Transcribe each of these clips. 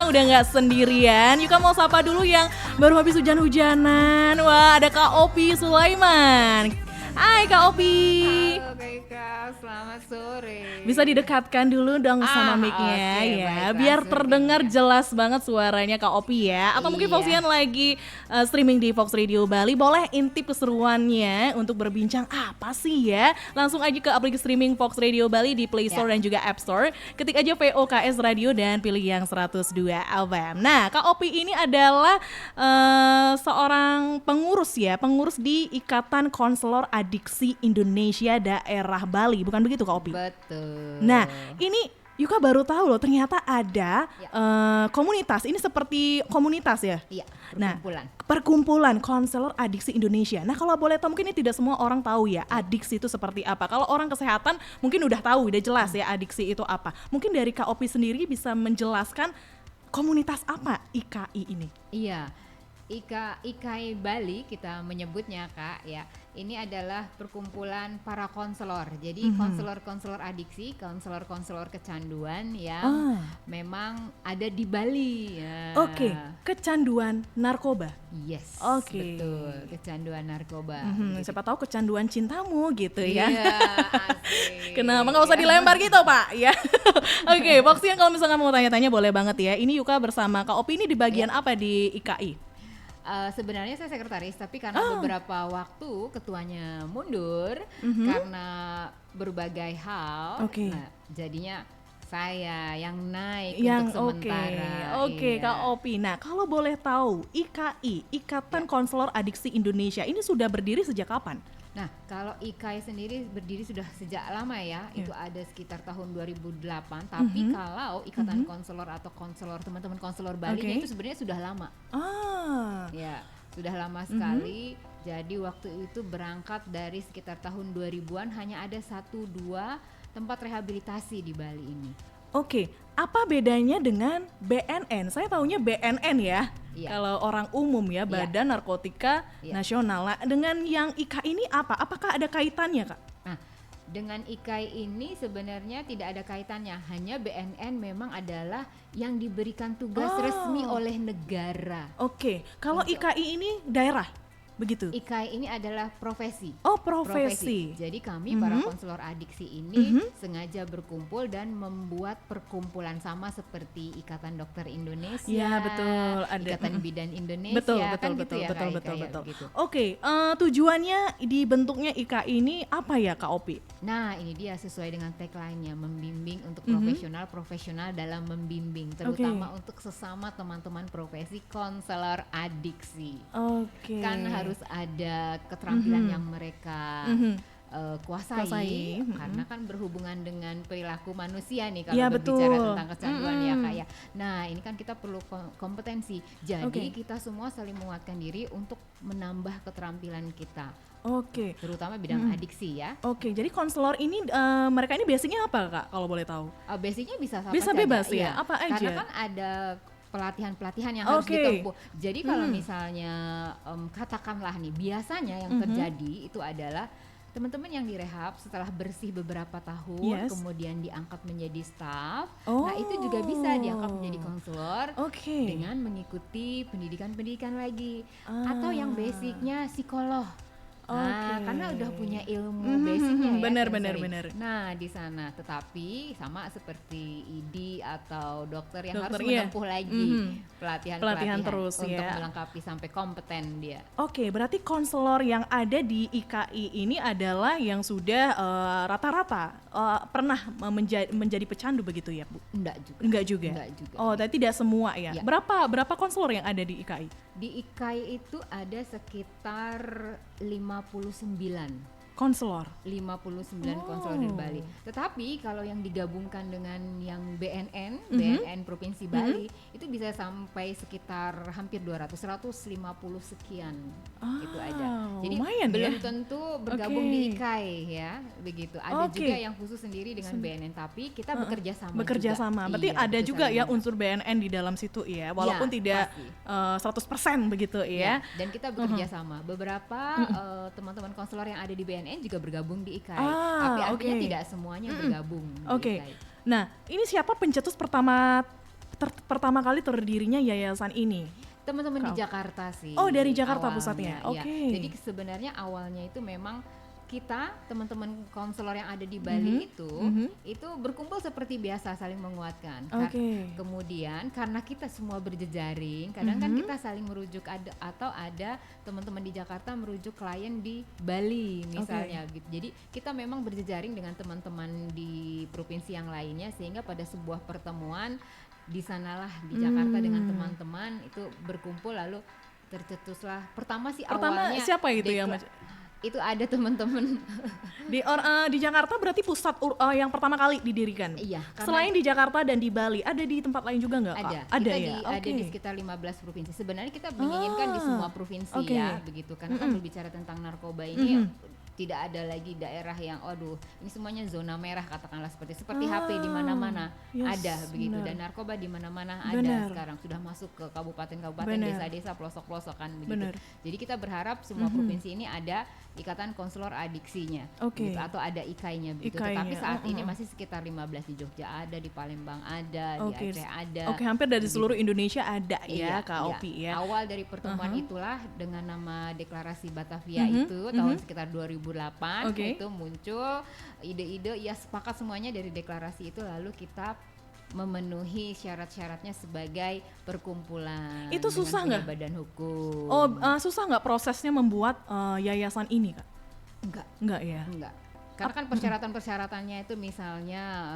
udah nggak sendirian. Yuka mau sapa dulu yang baru habis hujan-hujanan. Wah, ada Kak Opi Sulaiman. Hai Kak Opi. Halo Kak Ika, selamat sore. Bisa didekatkan dulu dong sama mic-nya oke, ya, baiklah, biar surti. terdengar jelas banget suaranya Kak Opi ya. Atau mungkin Iya. Foxian lagi streaming di Fox Radio Bali, boleh intip keseruannya untuk berbincang apa sih ya. Langsung aja ke aplikasi streaming Fox Radio Bali di Play Store dan juga App Store. Ketik aja VOKS Radio dan pilih yang 102 FM. Nah, Kak Opi ini adalah seorang pengurus di Ikatan Konselor Adiksi Indonesia Daerah Bali. Bukan begitu Kak Opi? Betul. Nah, ini Yuka baru tahu loh ternyata ada komunitas. Ini seperti komunitas ya? Iya, Nah, perkumpulan. perkumpulan konselor adiksi Indonesia. Nah, kalau boleh tahu mungkin ini tidak semua orang tahu ya adiksi itu seperti apa. Kalau orang kesehatan mungkin udah tahu, udah jelas ya adiksi itu apa. Mungkin dari Kak Opi sendiri bisa menjelaskan komunitas apa IKI ini? Iya. IKI Bali kita menyebutnya Kak ya. Ini adalah perkumpulan para konselor. Jadi konselor-konselor adiksi, konselor-konselor kecanduan yang memang ada di Bali. Ya. Oke, kecanduan narkoba. Yes. Oke. Betul, kecanduan narkoba. Gitu. Siapa tahu kecanduan cintamu gitu ya. Iya, asik. Kenapa nggak usah dilempar gitu Pak ya? Oke, Foxian kalau misalnya mau tanya-tanya boleh banget ya. Ini Yuka bersama Kak Opi ini di bagian apa di IKI? Sebenarnya saya sekretaris, tapi karena beberapa waktu ketuanya mundur karena berbagai hal, Oke. nah, jadinya saya yang naik Yang untuk sementara. Oke, Iya. Kak Opi. Nah, kalau boleh tahu IKI, Ikatan Konselor Adiksi Indonesia ini sudah berdiri sejak kapan? Nah, kalau IKI sendiri berdiri sudah sejak lama ya, itu ada sekitar tahun 2008. Tapi kalau Ikatan Konselor atau konselor teman-teman konselor Bali itu sebenarnya sudah lama. Ya, sudah lama sekali. Jadi waktu itu berangkat dari sekitar tahun 2000-an hanya ada 1-2 tempat rehabilitasi di Bali ini. Oke, apa bedanya dengan BNN? Saya taunya BNN ya. Iya. Kalau orang umum ya, Badan Narkotika Nasional. Nah, dengan yang IKI ini apa? Apakah ada kaitannya, Kak? Nah, dengan IKI ini sebenarnya tidak ada kaitannya. Hanya BNN memang adalah yang diberikan tugas resmi oleh negara. Oke, kalau IKI ini daerah, begitu? IKI ini adalah profesi. Oh, profesi. Jadi kami para konselor adiksi ini sengaja berkumpul dan membuat perkumpulan sama seperti Ikatan Dokter Indonesia, Ya, betul. Ada Ikatan Bidan Indonesia, betul, kan betul, gitu ya, betul, Kak betul, Ika, ya, betul. begitu. Oke, tujuannya dibentuknya IKI ini apa ya, Kak Opi? Nah, ini dia sesuai dengan tagline-nya, membimbing untuk profesional dalam membimbing, terutama untuk sesama teman-teman profesi konselor adiksi. Oke. Kan harus ada keterampilan yang mereka kuasai, karena kan berhubungan dengan perilaku manusia nih kalau Ya, berbicara betul. tentang kecanduan ya Kak ya. Nah, ini kan kita perlu kompetensi. Jadi kita semua saling menguatkan diri untuk menambah keterampilan kita, Oke. terutama bidang adiksi ya. Oke, jadi konselor ini mereka ini basicnya apa, Kak? Kalau boleh tahu? Basicnya bisa apa Bisa saja, bebas ya? iya. Apa aja? Karena kan ada pelatihan-pelatihan yang harus ditempuh. Jadi kalau misalnya katakanlah nih, biasanya yang terjadi itu adalah teman-teman yang direhab setelah bersih beberapa tahun, kemudian diangkat menjadi staff. Nah, itu juga bisa diangkat menjadi konselor dengan mengikuti pendidikan-pendidikan lagi. Atau yang basicnya psikolog. Nah, karena udah punya ilmu basicnya ya. Benar. Nah, di sana tetapi sama seperti ID atau dokter yang Dokter, harus menempuh lagi pelatihan terus untuk ya. melengkapi sampai kompeten dia. Oke, berarti konselor yang ada di IKI ini adalah yang sudah rata-rata pernah menjadi pecandu begitu ya, Bu? Enggak juga. Oh, tapi tidak semua ya. Ya. Berapa konselor yang ada di IKI? Di IKI itu ada sekitar 59 Konselor. 59 konselor di Bali. Tetapi kalau yang digabungkan dengan yang BNN Provinsi Bali itu bisa sampai sekitar hampir 150 sekian. Itu ada. Jadi lumayan belum ya. tentu bergabung di IKI ya, begitu. Ada juga yang khusus sendiri dengan BNN, tapi kita bekerja sama. Bekerja juga. sama. Berarti Iya, ada bekerja juga ya sama. unsur BNN di dalam situ ya, walaupun tidak pasti. 100% begitu ya. Dan kita bekerja sama. Beberapa teman-teman konselor yang ada di BNN juga bergabung di IKI. Ah, Tapi artinya oke. tidak semuanya bergabung di Oke. IKI. Nah, ini siapa pencetus pertama pertama kali terdirinya yayasan ini? Teman-teman di Jakarta sih. Oh, dari Jakarta awalnya, pusatnya. Oke. Iya. Jadi sebenarnya awalnya itu memang kita teman-teman konselor yang ada di Bali itu berkumpul seperti biasa saling menguatkan. Kemudian karena kita semua berjejaring, kadang kan kita saling merujuk atau ada teman-teman di Jakarta merujuk klien di Bali misalnya gitu. Jadi kita memang berjejaring dengan teman-teman di provinsi yang lainnya sehingga pada sebuah pertemuan di sanalah di Jakarta dengan teman-teman itu berkumpul lalu tercetuslah pertama awalnya siapa itu yang itu ada teman-teman di Jakarta berarti pusat yang pertama kali didirikan. Iya. Selain di Jakarta dan di Bali, ada di tempat lain juga nggak, Kak? Ada ya. Ada di sekitar 15 provinsi. Sebenarnya kita menginginkan di semua provinsi ya, begitu. Karena kan berbicara tentang narkoba ini tidak ada lagi daerah yang ini semuanya zona merah katakanlah seperti HP di mana-mana ada begitu dan narkoba di mana-mana ada sekarang sudah masuk ke kabupaten-kabupaten, desa-desa, pelosok-pelosokan begitu. Jadi kita berharap semua provinsi ini ada ikatan konselor adiksinya gitu, atau ada IKAI-nya begitu. Tetapi saat ini masih sekitar 15 di Jogja ada, di Palembang ada, di Aceh ada. Hampir dari seluruh Indonesia ada ya Kak Opi ya. Awal dari pertemuan itulah dengan nama Deklarasi Batavia itu tahun sekitar 2008 itu muncul ide-ide sepakat semuanya dari deklarasi itu lalu kita memenuhi syarat-syaratnya sebagai perkumpulan. Itu susah nggak? Badan hukum. Susah nggak prosesnya membuat yayasan ini, Kak? Enggak ya. Enggak. Karena kan persyaratan-persyaratannya itu misalnya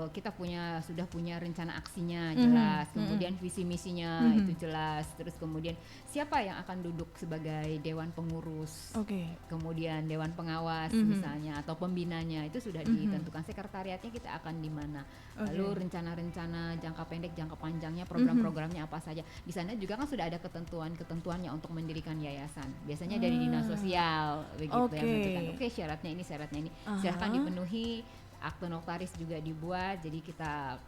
kita sudah punya rencana aksinya jelas, kemudian visi misinya itu jelas, terus kemudian siapa yang akan duduk sebagai dewan pengurus, kemudian dewan pengawas misalnya atau pembinanya itu sudah ditentukan, sekretariatnya kita akan di mana, lalu rencana-rencana jangka pendek, jangka panjangnya, program-programnya apa saja. Di sana juga kan sudah ada ketentuannya untuk mendirikan yayasan. Biasanya dari dinas sosial begitu yang menentukan. Syaratnya ini. Silahkan dipenuhi, akte notaris juga dibuat, jadi kita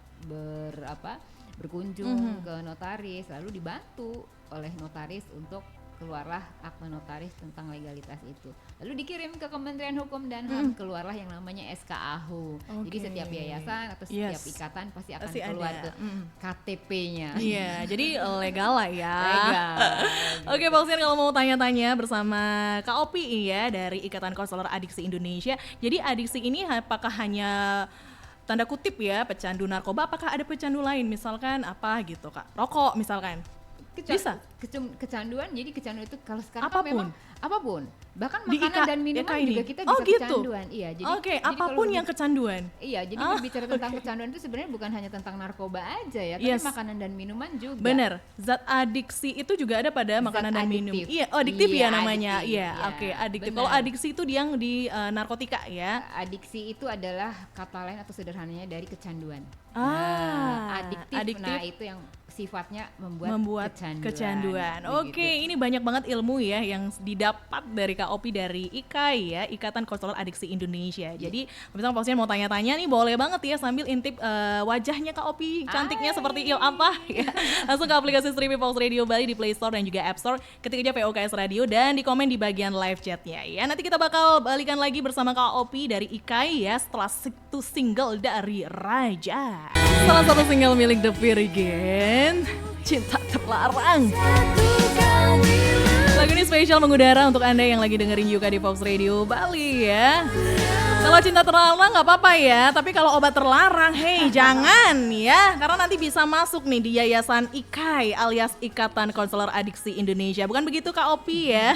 berkunjung ke notaris lalu dibantu oleh notaris untuk keluarlah akte notaris tentang legalitas itu, lalu dikirim ke Kementerian Hukum dan HAM, keluarlah yang namanya SKAHU. Jadi setiap yayasan atau setiap ikatan pasti akan keluar tuh KTP-nya. Iya, jadi legal lah ya. Legal. Oke, Bang Sian, kalau mau tanya-tanya bersama Kak Opi ya dari Ikatan Konselor Adiksi Indonesia. Jadi adiksi ini apakah hanya tanda kutip ya pecandu narkoba, apakah ada pecandu lain misalkan apa gitu Kak? Rokok misalkan. Bisa kecanduan, jadi kecanduan itu kalau sekarang apapun. Kan memang apapun, bahkan makanan dan minuman juga kita bisa kecanduan. Iya, jadi apapun yang kecanduan. Iya, jadi berbicara tentang kecanduan itu sebenarnya bukan hanya tentang narkoba aja ya, tapi makanan dan minuman juga. Bener, zat adiksi itu juga ada pada makanan dan minum. Iya, adiktif ya namanya. Adiktif. Kalau adiksi itu yang di narkotika ya. Adiksi itu adalah kata lain atau sederhananya dari kecanduan. Adiktif. Nah, itu yang sifatnya membuat kecanduan. Oke, ini banyak banget ilmu ya yang didapat dari Kak Opi dari IKAI ya, Ikatan Konselor Adiksi Indonesia. Jadi, misalnya pasien mau tanya-tanya nih boleh banget ya sambil intip wajahnya Kak Opi, cantiknya seperti apa ya. Langsung ke aplikasi streaming Fox Radio Bali di Play Store dan juga App Store. Ketik aja POKS Radio dan di komen di bagian live chatnya ya. Nanti kita bakal balikan lagi bersama Kak Opi dari IKAI ya setelah satu single dari Raja. Salah satu single milik The Virgin, Cinta Terlarang. Lagu ini spesial mengudara untuk Anda yang lagi dengerin Yuka di Fox Radio Bali ya. Kalau cinta terlarang nggak apa-apa ya, tapi kalau obat terlarang, jangan ya, karena nanti bisa masuk nih di Yayasan IKAI alias Ikatan Konselor Adiksi Indonesia. Bukan begitu Kak Opi ya?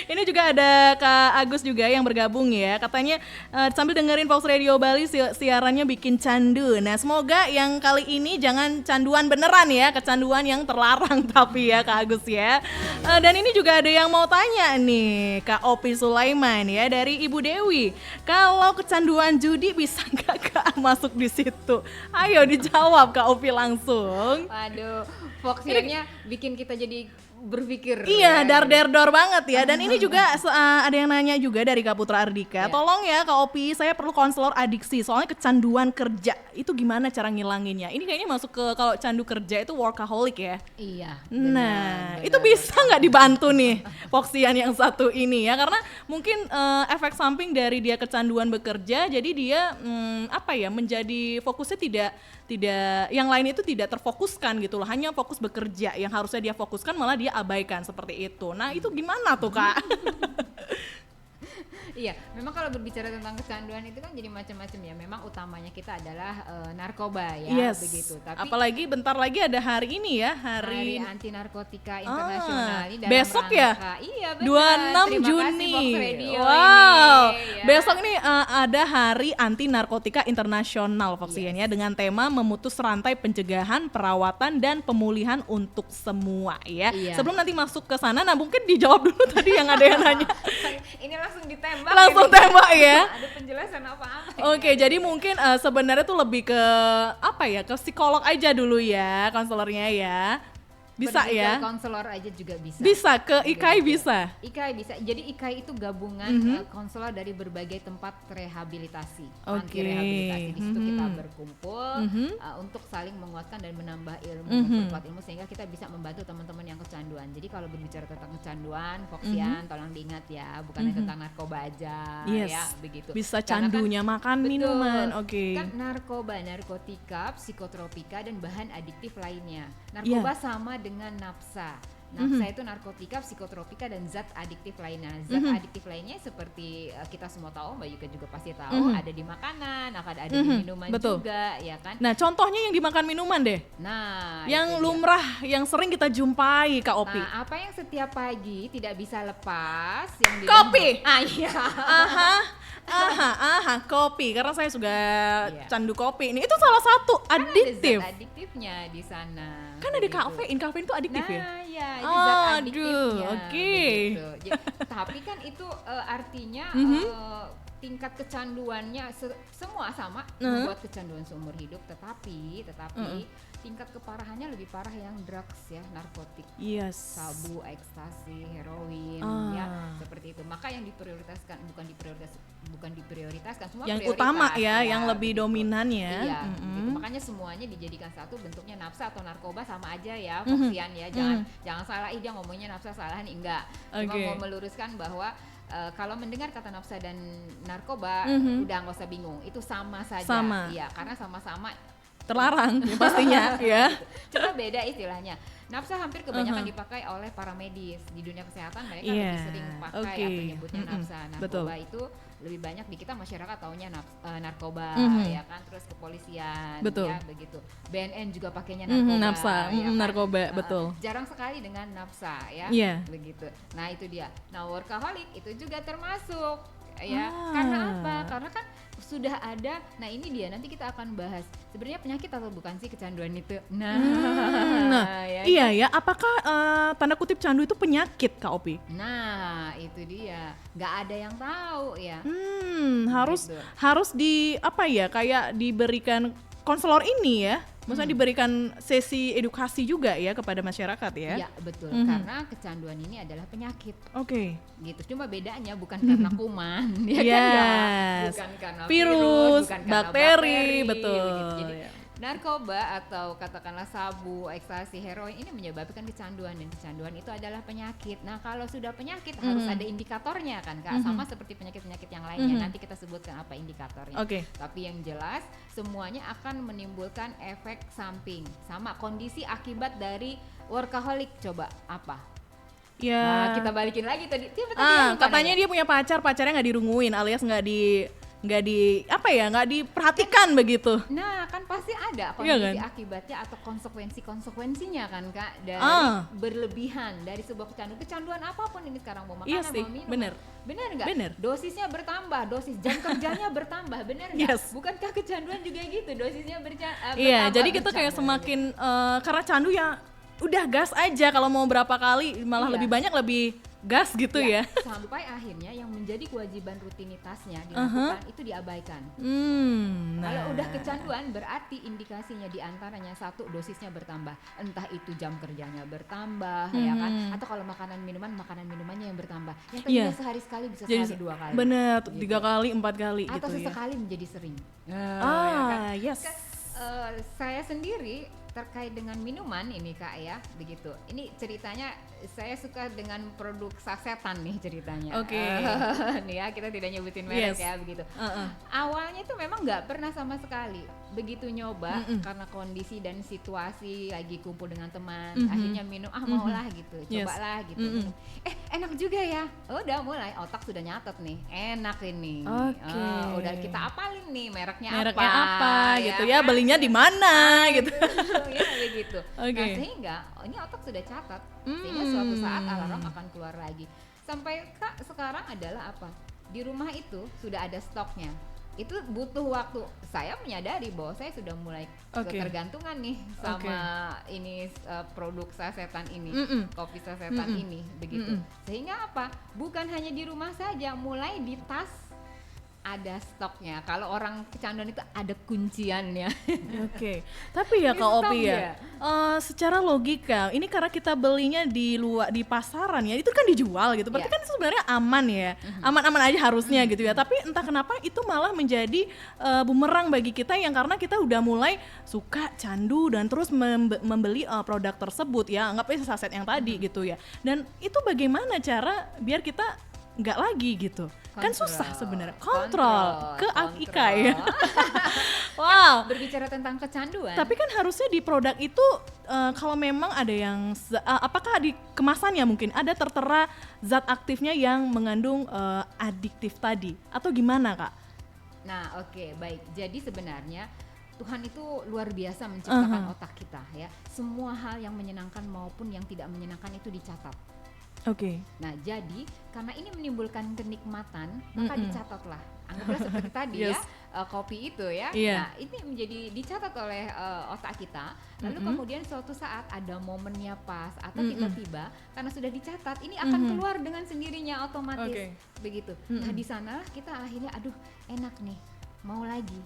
Ini juga ada Kak Agus juga yang bergabung ya, katanya sambil dengerin Fox Radio Bali siarannya bikin candu. Nah semoga yang kali ini jangan canduan beneran ya, kecanduan yang terlarang tapi ya Kak Agus ya. Dan ini juga ada yang mau tanya nih Kak Opi Sulaiman ya dari Ibu Dewi. Kalau kecanduan judi bisa nggak Kak masuk di situ? Ayo dijawab Kak Opi langsung. Aduh, Fox-nya bikin kita jadi berpikir. Iya, ya, dar banget ya. Dan ini juga ada yang nanya juga dari Kak Putra Ardika. Tolong ya Kak Opi, saya perlu konselor adiksi soalnya kecanduan kerja. Itu gimana cara ngilanginnya? Ini kayaknya masuk ke kalau candu kerja itu workaholic ya. Iya. Nah, itu bisa nggak dibantu nih Foxian yang satu ini ya? Karena mungkin efek samping dari dia kecanduan bekerja, jadi dia menjadi fokusnya tidak yang lain itu tidak terfokuskan gitu loh, hanya fokus bekerja, yang harusnya dia fokuskan malah dia abaikan seperti itu. Nah itu gimana tuh Kak? Iya, memang kalau berbicara tentang kecanduan itu kan jadi macam-macam ya. Memang utamanya kita adalah narkoba ya, begitu. Tapi apalagi bentar lagi ada hari ini ya, hari anti narkotika internasional ini dalam besok rangka, ya? Iya benar. 26 Juni. Fox Radio Wow. ini, ya. Besok ini ada hari anti narkotika internasional Foxian ya, dengan tema memutus rantai pencegahan, perawatan dan pemulihan untuk semua ya. Iya. Sebelum nanti masuk ke sana, nah mungkin dijawab dulu tadi yang ada yang nanya. Ini langsung ditembak. Langsung tembak ya. Ada penjelasan apa-apa. Oke, jadi mungkin sebenarnya tuh lebih ke ke psikolog aja dulu ya, konselornya ya. Bisa Pergi ya? ke konselor aja juga bisa. Bisa, ke IKAI bisa? IKAI bisa. Jadi IKAI itu gabungan konselor dari berbagai tempat rehabilitasi, anti rehabilitasi. Di situ kita berkumpul untuk saling menguatkan dan menambah ilmu, memperkuat ilmu sehingga kita bisa membantu teman-teman yang kecanduan. Jadi kalau berbicara tentang kecanduan, Foxian, tolong diingat ya, bukan tentang narkoba aja, ya begitu. Bisa Karena candunya makan minuman, Kan narkoba, narkotika, psikotropika dan bahan adiktif lainnya. Narkoba sama dengan nafsa. Nafsa itu narkotika, psikotropika dan zat adiktif lainnya. Zat adiktif lainnya seperti kita semua tahu, Mbak Yuka juga pasti tahu, ada di makanan, akan ada di minuman juga, ya kan? Nah, contohnya yang dimakan minuman deh. Nah, yang lumrah, yang sering kita jumpai Kak Opi. Nah, apa yang setiap pagi tidak bisa lepas? Yang kopi. Iya. Kopi. Karena saya juga candu kopi. Ini itu salah satu adiktif. Ada zat adiktifnya di sana. Kan ada kafein itu adiktif ya? Nah, ya, itu zat adiktifnya. Oke. Tapi kan itu artinya tingkat kecanduannya semua sama, membuat kecanduan seumur hidup, tetapi tingkat keparahannya lebih parah yang drugs ya, narkotik, sabu, ekstasi, heroin, ya seperti itu. Maka yang diprioritaskan bukan diprioritaskan, semua yang prioritas, utama ya, yang begitu. lebih dominan ya. Iya, gitu. Makanya semuanya dijadikan satu, bentuknya nafsa atau narkoba sama aja ya, Foxian ya. Jangan salah, dia ngomongnya nafsa, salah nih, enggak. Cuma mau meluruskan bahwa kalau mendengar kata nafsa dan narkoba udah nggak usah bingung, itu sama saja. Iya, karena sama-sama terlarang ya, pastinya ya. Cuma beda istilahnya. Nafsa hampir kebanyakan dipakai oleh para medis di dunia kesehatan, mereka lebih sering pakai penyebutnya nafsa. Narkoba itu lebih banyak di kita masyarakat taunya narkoba, ya kan, terus kepolisian, ya begitu. BNN juga pakainya narkoba, nafsa, ya kan? narkoba, betul. Jarang sekali dengan nafsa, ya, begitu. Nah itu dia. Nah workaholic itu juga termasuk, ya. Karena apa? Karena kan sudah ada. Nah ini dia, nanti kita akan bahas sebenarnya penyakit atau bukan sih kecanduan itu. Iya ya, apakah tanda kutip candu itu penyakit Kak Opi? Nah itu dia, nggak ada yang tahu ya. Harus kayak diberikan konselor ini ya, maksudnya diberikan sesi edukasi juga ya kepada masyarakat ya. Iya betul, karena kecanduan ini adalah penyakit. Gitu, cuma bedanya bukan karena kuman, bukan karena virus, bukan bakteri, karena betul. Gitu. Jadi narkoba atau katakanlah sabu, ekstasi, heroin ini menyebabkan kecanduan, dan kecanduan itu adalah penyakit. Nah kalau sudah penyakit harus ada indikatornya kan Kak, sama seperti penyakit-penyakit yang lainnya. Nanti kita sebutkan apa indikatornya. Tapi yang jelas semuanya akan menimbulkan efek samping, sama kondisi akibat dari workaholic. Coba apa? Ya. Nah, kita balikin lagi tadi. Katanya dia punya pacarnya nggak dirunguin, alias nggak diperhatikan begitu. Nah kan pasti ada kondisi akibatnya atau konsekuensinya kan Kak, dari berlebihan dari sebuah kecanduan apapun ini sekarang, mau makanan mau minum. Bener nggak? Dosisnya bertambah, dosis jam kerjanya bertambah, bener nggak? Bukankah kecanduan juga gitu, dosisnya bertambah? Iya, jadi kita kayak semakin karena candu ya udah gas aja, kalau mau berapa kali malah lebih banyak lebih gas gitu ya. Sampai akhirnya yang menjadi kewajiban rutinitasnya dilakukan itu diabaikan. Kalau udah kecanduan berarti indikasinya diantaranya satu, dosisnya bertambah, entah itu jam kerjanya bertambah ya kan, atau kalau makanan minumannya yang bertambah, yang tadinya sehari sekali bisa sehari 2 kali, bener, 3 kali 4 kali atau gitu ya, sesekali menjadi sering. ya kan? Yes. Saya sendiri terkait dengan minuman ini Kak ya, begitu. Ini ceritanya saya suka dengan produk sasetan nih ceritanya. Oke. Nih ya, kita tidak nyebutin merek ya, begitu. Awalnya itu memang nggak pernah sama sekali. Begitu nyoba karena kondisi dan situasi lagi kumpul dengan teman, akhirnya minum, maulah gitu, cobalah gitu. Minum. Enak juga ya. Udah mulai otak sudah nyatet nih, enak ini. Udah kita apalin nih mereknya apa gitu ya, belinya di mana gitu. Ya begitu. Nah sehingga ini otak sudah catat, sehingga suatu saat alarm akan keluar lagi. Sampai Kak sekarang adalah apa? Di rumah itu sudah ada stoknya. Itu butuh waktu. Saya menyadari bahwa saya sudah mulai ketergantungan nih sama ini produk sasetan ini, kopi sasetan ini, begitu. Sehingga apa? Bukan hanya di rumah saja, mulai di tas ada stoknya. Kalau orang kecanduan itu ada kunciannya. Tapi ya Kak Opi ya, secara logika ini karena kita belinya di luar, di pasaran ya, itu kan dijual gitu, berarti kan sebenarnya aman ya, aman-aman aja harusnya gitu ya. Tapi entah kenapa itu malah menjadi bumerang bagi kita, yang karena kita udah mulai suka, candu, dan terus membeli produk tersebut ya, anggap aja saset yang tadi gitu ya. Dan itu bagaimana cara biar kita nggak lagi gitu? Kan susah sebenarnya. Kontrol ke Ika ya. Wow. Berbicara tentang kecanduan. Tapi kan harusnya di produk itu kalau memang ada yang apakah di kemasannya mungkin ada tertera zat aktifnya yang mengandung adiktif tadi atau gimana Kak? Nah, baik. Jadi sebenarnya Tuhan itu luar biasa menciptakan otak kita ya. Semua hal yang menyenangkan maupun yang tidak menyenangkan itu dicatat. Nah jadi karena ini menimbulkan kenikmatan, maka dicatatlah. Anggaplah seperti tadi ya, kopi itu ya. Nah ini menjadi dicatat oleh otak kita. Lalu kemudian suatu saat ada momennya pas atau tiba-tiba karena sudah dicatat, ini akan keluar dengan sendirinya otomatis, begitu. Nah di sana kita akhirnya aduh enak nih, mau lagi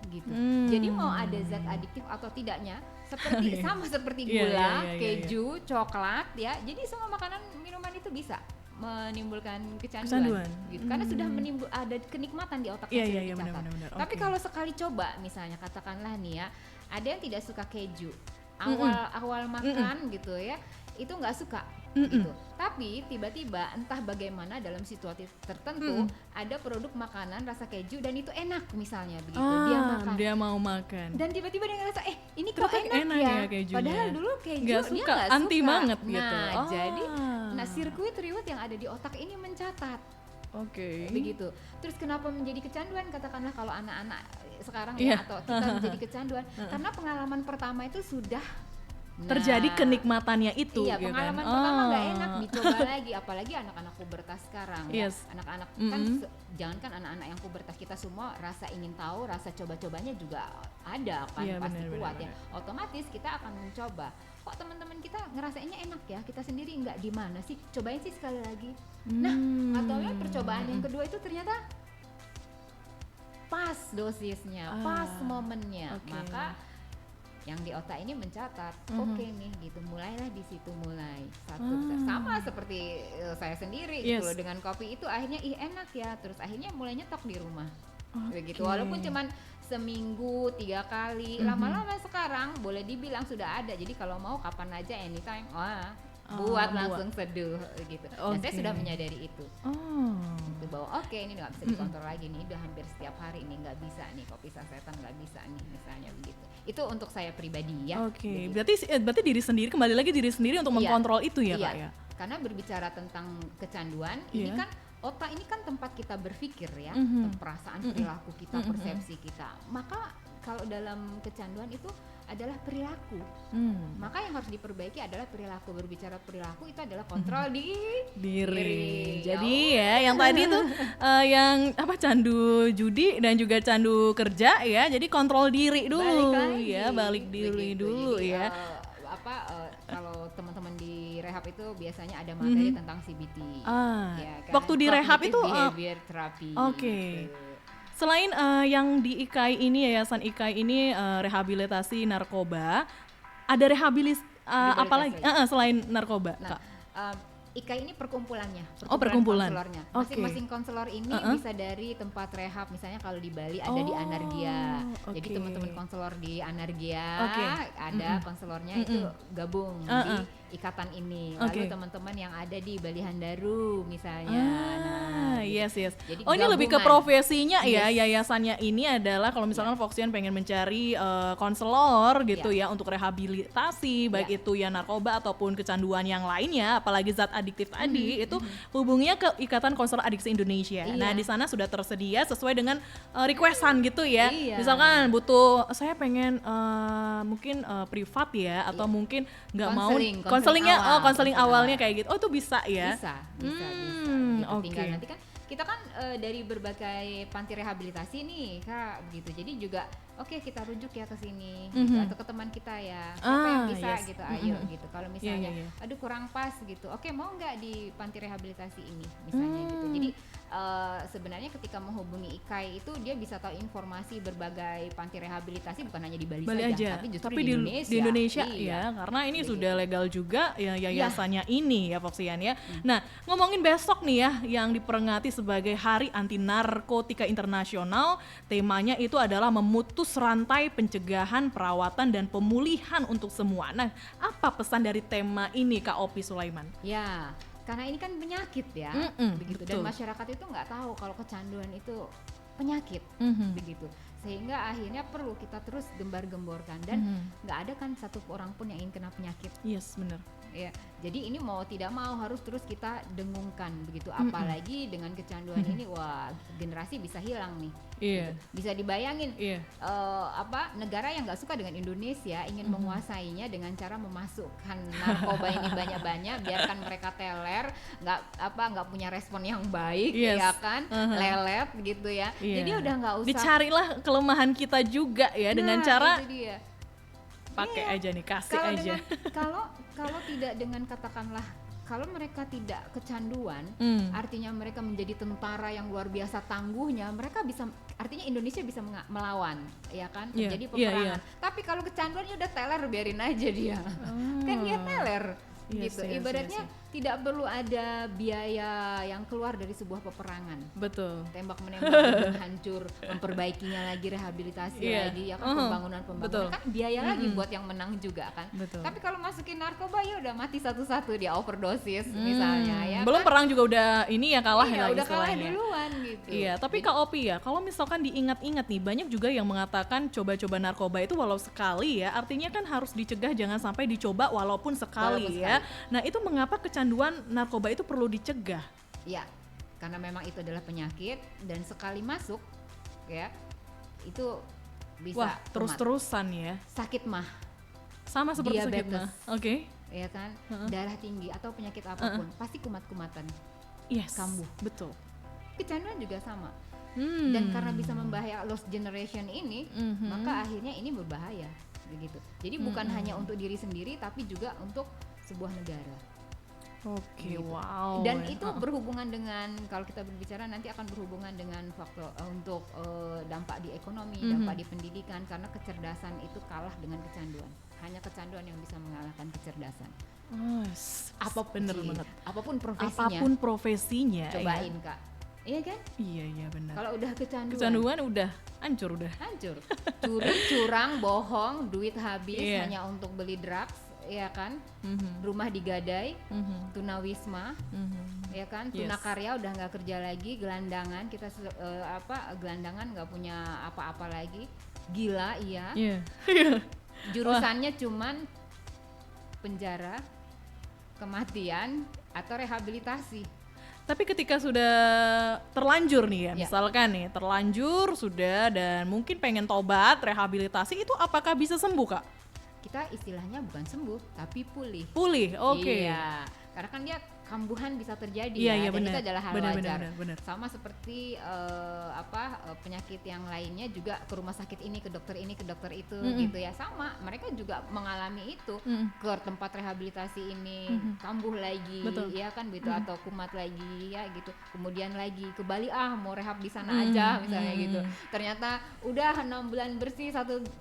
gitu. Jadi mau ada zat adiktif atau tidaknya, seperti sama seperti gula, keju, coklat ya. Jadi semua makanan minuman itu bisa menimbulkan kecanduan. Gitu. Karena sudah ada kenikmatan di otak yang sudah dicatat. Tapi kalau sekali coba misalnya katakanlah nih ya, ada yang tidak suka keju. Awal makan gitu ya, itu nggak suka gitu. Tapi tiba-tiba entah bagaimana dalam situasi tertentu ada produk makanan rasa keju dan itu enak misalnya begitu, dia mau makan dan tiba-tiba dia ngerasa ini kok enak ya kejunya. Padahal dulu keju dia nggak anti suka banget gitu. Nah jadi sirkuit reward yang ada di otak ini mencatat begitu. Terus kenapa menjadi kecanduan? Katakanlah kalau anak-anak sekarang ya atau kita menjadi kecanduan karena pengalaman pertama itu sudah terjadi kenikmatannya itu. Pengalaman pertama nggak enak, dicoba lagi. Apalagi anak-anak pubertas sekarang ya. Anak-anak kan jangankan anak-anak yang pubertas, kita semua rasa ingin tahu, rasa coba-cobanya juga ada kan, pasti kuat ya. Otomatis kita akan mencoba. Kok teman-teman kita ngerasainnya enak ya, kita sendiri nggak, di mana sih? Cobain sih sekali lagi. Nah, atau percobaan yang kedua itu ternyata pas dosisnya, pas momennya. Maka yang di otak ini mencatat, nih gitu, mulailah di situ mulai satu sama seperti saya sendiri gitu loh, dengan kopi itu akhirnya enak ya, terus akhirnya mulai nyetok di rumah begitu, walaupun cuman seminggu 3 kali, lama-lama sekarang boleh dibilang sudah ada, jadi kalau mau kapan aja anytime buat langsung seduh gitu. Dan saya sudah menyadari itu. Gitu, bahwa ini nggak bisa dikontrol lagi nih, udah hampir setiap hari nih nggak bisa nih, kopi sasetan nggak bisa nih misalnya begitu. Itu untuk saya pribadi ya. Berarti diri sendiri, kembali lagi diri sendiri untuk mengkontrol itu ya Kak ya. Karena berbicara tentang kecanduan, ini kan otak ini kan tempat kita berpikir ya, perasaan, perilaku kita, persepsi kita. Maka kalau dalam kecanduan itu adalah perilaku. Maka yang harus diperbaiki adalah perilaku. Berbicara perilaku itu adalah kontrol diri. Jadi yang tadi tuh yang candu judi dan juga candu kerja ya. Jadi kontrol diri dulu, balik diri dulu. Jadi, ya. Kalau teman-teman di rehab itu biasanya ada materi tentang CBT. Ya kan? Waktu di rehab itu behavior therapy. Gitu. Selain yang di IKAI ini, Yayasan IKAI ini rehabilitasi narkoba, ada apa lagi selain narkoba, Kak? IKAI ini perkumpulannya, perkumpulan konselornya. Masing-masing konselor ini bisa dari tempat rehab, misalnya kalau di Bali ada di Anargia. Jadi teman-teman konselor di Anargia ada konselornya itu gabung di ikatan ini. Lalu teman-teman yang ada di Bali Handaru misalnya. Yes. Jadi ini lebih ke profesinya ya, yayasannya ini adalah kalau misalkan Foxian pengen mencari konselor gitu ya untuk rehabilitasi, baik itu ya narkoba ataupun kecanduan yang lainnya, apalagi zat adiktif tadi, itu hubunginya ke Ikatan Konselor Adiksi Indonesia. Nah, di sana sudah tersedia sesuai dengan requestan gitu ya. Misalkan butuh, saya pengen mungkin privat ya, atau mungkin nggak mau konseling awalnya kayak gitu. Oh, itu bisa ya? Bisa. Gitu. Tinggal nanti kan kita kan dari berbagai panti rehabilitasi nih Kak, gitu. Jadi juga kita rujuk ya ke sini gitu, atau ke teman kita ya, siapa yang bisa gitu, ayo gitu. Kalau misalnya aduh kurang pas gitu, mau nggak di panti rehabilitasi ini misalnya gitu. Jadi sebenarnya ketika menghubungi IKAI itu dia bisa tahu informasi berbagai panti rehabilitasi, bukan hanya di Bali saja, tapi justru di Indonesia. Ya, karena ini sudah legal juga ya yayasannya ini ya Foxian ya. Nah, ngomongin besok nih ya yang diperingati sebagai Hari Anti Narkotika Internasional, temanya itu adalah memutus rantai pencegahan, perawatan dan pemulihan untuk semua. Nah, apa pesan dari tema ini Kak Opi Sulaiman? Ya, karena ini kan penyakit ya, begitu. Dan masyarakat itu nggak tahu kalau kecanduan itu penyakit, begitu. Sehingga akhirnya perlu kita terus gembar-gemborkan, dan nggak ada kan satu orang pun yang ingin kena penyakit. Yes, benar. Ya, jadi ini mau tidak mau harus terus kita dengungkan begitu. Apalagi dengan kecanduan ini, wah generasi bisa hilang nih. Gitu. Bisa dibayangin negara yang nggak suka dengan Indonesia ingin menguasainya dengan cara memasukkan narkoba ini banyak-banyak, biarkan mereka teler, nggak punya respon yang baik, ya kan, lelet gitu ya. Jadi udah nggak usah. Dicarilah kelemahan kita juga ya dengan cara pakai aja nih, kasih aja. Kalau tidak dengan katakanlah, kalau mereka tidak kecanduan, artinya mereka menjadi tentara yang luar biasa tangguhnya, mereka bisa, artinya Indonesia bisa melawan, ya kan, terjadi peperangan. Tapi kalau kecanduannya udah teler, biarin aja dia, kan dia teler. Gitu. Ibaratnya tidak perlu ada biaya yang keluar dari sebuah peperangan. Betul. Tembak menembak hancur, memperbaikinya lagi, rehabilitasi lagi, ya kan, pembangunan kan biaya lagi buat yang menang juga kan. Betul. Tapi kalau masukin narkoba ya udah mati satu-satu, dia overdosis misalnya ya. Belum kan? Perang juga udah ini ya kalah ya udah kalah duluan gitu. Iya, tapi Kak Opi ya, kalau misalkan diingat-ingat nih, banyak juga yang mengatakan coba-coba narkoba itu walau sekali ya, artinya kan harus dicegah, jangan sampai dicoba walaupun sekali ya. Nah, itu mengapa kecanduan narkoba itu perlu dicegah? Ya, karena memang itu adalah penyakit, dan sekali masuk ya itu bisa terus-terusan ya. Sakit mah. Sama seperti sakit mah. Ya kan, darah tinggi atau penyakit apapun pasti kumat-kumatan. Kambuh. Betul. Kecanduan juga sama. Dan karena bisa membahaya lost generation ini, maka akhirnya ini berbahaya begitu. Jadi bukan hanya untuk diri sendiri, tapi juga untuk sebuah negara. Wow. Dan itu berhubungan dengan, kalau kita berbicara nanti akan berhubungan dengan faktor untuk dampak di ekonomi, dampak di pendidikan, karena kecerdasan itu kalah dengan kecanduan. Hanya kecanduan yang bisa mengalahkan kecerdasan. Apapun profesinya. Cobain Kak. Iya kan? Iya benar. Kalau udah kecanduan udah hancur. Curi, curang, bohong, duit habis hanya untuk beli drugs, ya kan? Rumah digadai, tunawisma, ya kan? Tunakarya udah nggak kerja lagi, gelandangan kita gelandangan nggak punya apa-apa lagi, gila jurusannya cuman penjara, kematian atau rehabilitasi. Tapi ketika sudah terlanjur nih ya, misalkan nih terlanjur sudah dan mungkin pengen tobat, rehabilitasi, itu apakah bisa sembuh Kak? Kita istilahnya bukan sembuh tapi pulih. Iya, karena kan dia kambuhan bisa terjadi Iya, dan benar. itu adalah hal Benar, wajar. benar. Sama seperti penyakit yang lainnya juga ke rumah sakit ini, ke dokter ini, ke dokter itu gitu ya. Sama, mereka juga mengalami itu ke tempat rehabilitasi ini kambuh lagi, Betul. ya kan gitu, atau kumat lagi ya gitu. Kemudian lagi ke Bali mau rehab di sana aja misalnya gitu. Ternyata udah 6 bulan bersih,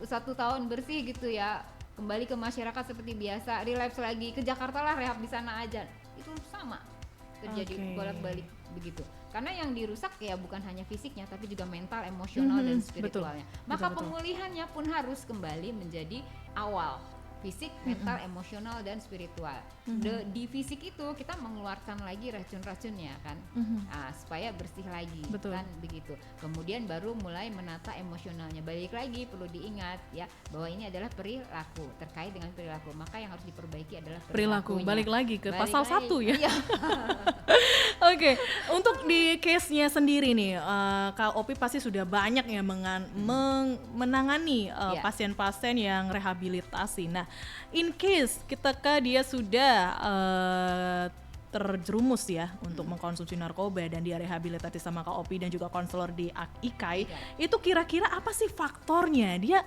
satu tahun bersih gitu ya. Kembali ke masyarakat seperti biasa, relapse lagi ke Jakarta lah, rehab di sana aja. Itu sama terjadi bolak-balik begitu. Karena yang dirusak ya bukan hanya fisiknya tapi juga mental, emosional dan spiritualnya. Maka pemulihannya pun harus kembali menjadi awal. Fisik, mental, emosional dan spiritual. Di fisik itu kita mengeluarkan lagi racun-racunnya kan, supaya bersih lagi, kan begitu. Kemudian baru mulai menata emosionalnya. Balik lagi perlu diingat ya bahwa ini adalah perilaku, terkait dengan perilaku. Maka yang harus diperbaiki adalah Perilaku. Balik lagi ke pasal 1 ya. Iya. Oke, untuk di case-nya sendiri nih, Kak Opi pasti sudah banyak ya menangani pasien-pasien yang rehabilitasi. Nah, in case ketika dia sudah terjerumus ya untuk mengkonsumsi narkoba dan dia rehabilitasi sama Kak Opi dan juga konselor di IKAI, itu kira-kira apa sih faktornya dia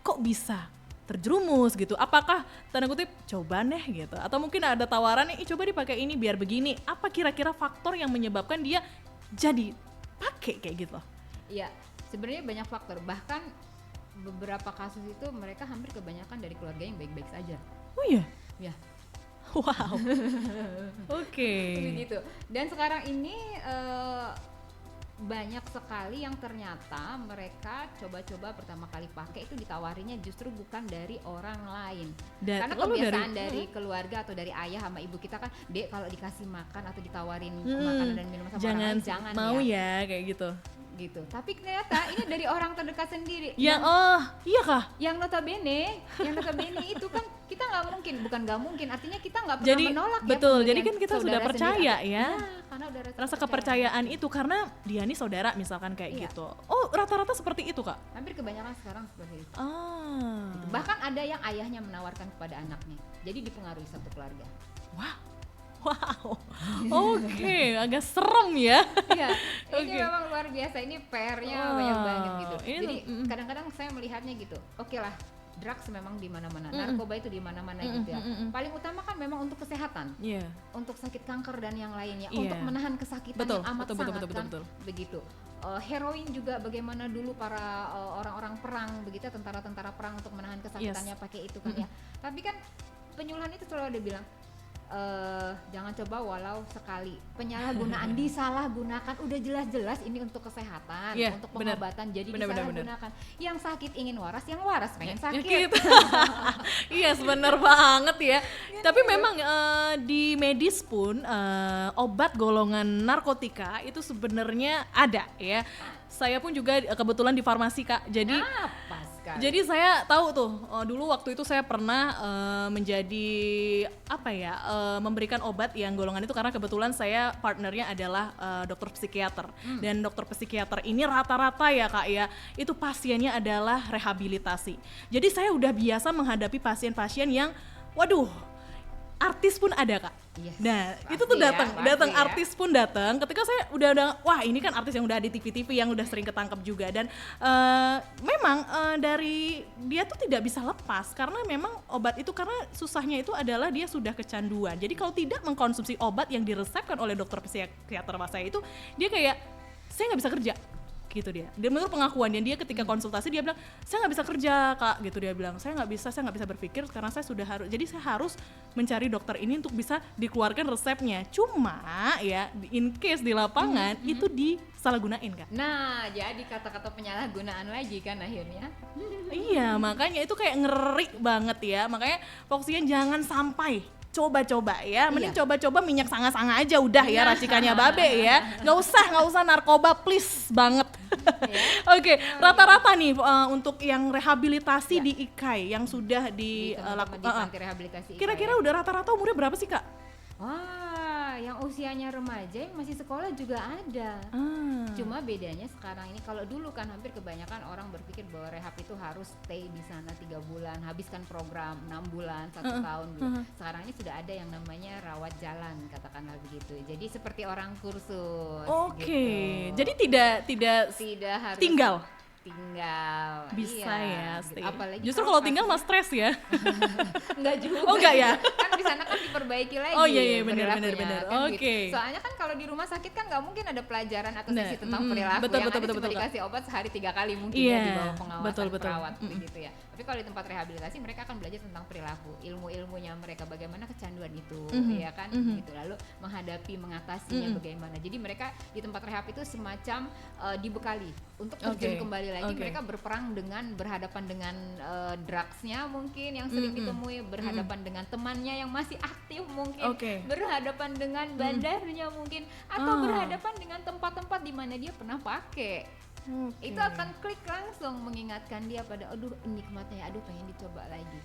kok bisa terjerumus gitu? Apakah tanda kutip coba deh gitu, atau mungkin ada tawaran nih coba dipakai ini biar begini? Apa kira-kira faktor yang menyebabkan dia jadi pakai kayak gitu? Iya, sebenarnya banyak faktor. Bahkan beberapa kasus itu mereka hampir kebanyakan dari keluarga yang baik-baik saja. Oh iya? Ya. Wow. Oke. Begitu. Dan sekarang ini banyak sekali yang ternyata mereka coba-coba pertama kali pakai itu ditawarinya justru bukan dari orang lain. Karena kebiasaan dari keluarga atau dari ayah sama ibu kita kan, Dek kalau dikasih makan atau ditawarin makanan dan minuman sama orang lain jangan mau ya kayak gitu. Tapi ternyata ini dari orang terdekat sendiri. Iya kah? Yang notabene itu kan kita bukan nggak mungkin, artinya kita nggak pernah menolak. Betul, jadi kan kita sudah percaya ya. Karena udah rasa kepercayaan itu karena dia nih saudara misalkan kayak gitu. Oh, rata-rata seperti itu, Kak? Hampir kebanyakan sekarang seperti itu. Gitu. Bahkan ada yang ayahnya menawarkan kepada anaknya. Jadi dipengaruhi satu keluarga. Wow, oke, agak serem ya. Iya, ini memang luar biasa. Ini PR-nya banyak banget gitu. Jadi kadang-kadang saya melihatnya gitu. Oke lah, drugs memang di mana-mana, narkoba itu di mana-mana gitu ya. Paling utama kan memang untuk kesehatan, untuk sakit kanker dan yang lainnya, untuk menahan kesakitan yang amat sangat kan. Begitu. Heroin juga bagaimana dulu para orang-orang perang begitu, tentara-tentara perang untuk menahan kesakitannya pakai itu kan ya. Tapi kan penyuluhan itu selalu ada bilang, jangan coba walau sekali. Penyalahgunaan disalahgunakan, udah jelas-jelas ini untuk kesehatan, untuk pengobatan, jadi disalahgunakan. Yang sakit ingin waras, yang waras pengen sakit. Iya, benar banget ya. Tapi memang di medis pun obat golongan narkotika itu sebenarnya ada ya. Saya pun juga kebetulan di farmasi, Kak. Jadi saya tahu tuh dulu waktu itu saya pernah memberikan obat yang golongan itu karena kebetulan saya partnernya adalah dokter psikiater. Dan dokter psikiater ini rata-rata ya, Kak ya, itu pasiennya adalah rehabilitasi. Jadi saya udah biasa menghadapi pasien-pasien yang artis pun ada, Kak. Nah, itu tuh datang artis pun datang. Ketika saya udah wah ini kan artis yang udah di TV-TV yang udah sering ketangkep juga, dan memang dari dia tuh tidak bisa lepas karena memang obat itu, karena susahnya itu adalah dia sudah kecanduan. Jadi kalau tidak mengkonsumsi obat yang diresepkan oleh dokter psikiater saya itu, dia kayak saya nggak bisa kerja. Gitu dia menurut pengakuan dia ketika konsultasi dia bilang saya nggak bisa kerja, Kak, gitu dia bilang saya nggak bisa berpikir karena saya sudah jadi saya harus mencari dokter ini untuk bisa dikeluarkan resepnya. Cuma ya in case di lapangan itu disalahgunain, Kak. Nah, jadi kata-kata penyalahgunaan lagi kan akhirnya. Iya, makanya itu kayak ngeri banget ya. Makanya fokusnya jangan sampai coba-coba ya, mending coba-coba minyak sanga-sanga aja udah ya, racikannya babe ya, nggak usah narkoba please banget. Oke, rata-rata nih untuk yang rehabilitasi di IKAI yang sudah dilakukan, kira-kira udah rata-rata umurnya berapa sih, Kak? Wah, yang usianya remaja yang masih sekolah juga ada. Cuma bedanya sekarang ini, kalau dulu kan hampir kebanyakan orang berpikir bahwa rehab itu harus stay di sana 3 bulan, habiskan program 6 bulan, 1 tahun gitu. Sekarang ini sudah ada yang namanya rawat jalan, katakanlah begitu. Jadi seperti orang kursus. Oke. Gitu. Jadi tidak harus tinggal. Bisa ya gitu. stay. Apalagi Justru kalau tinggal mah stres ya. Enggak juga. Oh enggak ya? Kan di sana kan diperbaiki lagi. Oh iya perilakunya, benar. kan Oke. gitu. Soalnya kan kalau di rumah sakit kan nggak mungkin ada pelajaran atau sesi tentang perilaku. Betul, yang betul, ada betul, cuma betul. dikasih obat sehari 3 kali mungkin Iya, ya di bawah pengawasan betul. perawat begitu ya. Tapi kalau di tempat rehabilitasi mereka akan belajar tentang perilaku, ilmu-ilmunya mereka, bagaimana kecanduan itu, ya kan, gitu. Lalu mengatasinya bagaimana. Jadi mereka di tempat rehab itu semacam dibekali untuk terjun kembali lagi. Mereka berhadapan dengan drugsnya mungkin yang sering ditemui, berhadapan dengan temannya yang masih aktif mungkin, berhadapan dengan bandarnya mungkin, atau berhadapan dengan tempat-tempat di mana dia pernah pakai. Itu akan klik langsung mengingatkan dia pada aduh nikmatnya, aduh pengen dicoba lagi.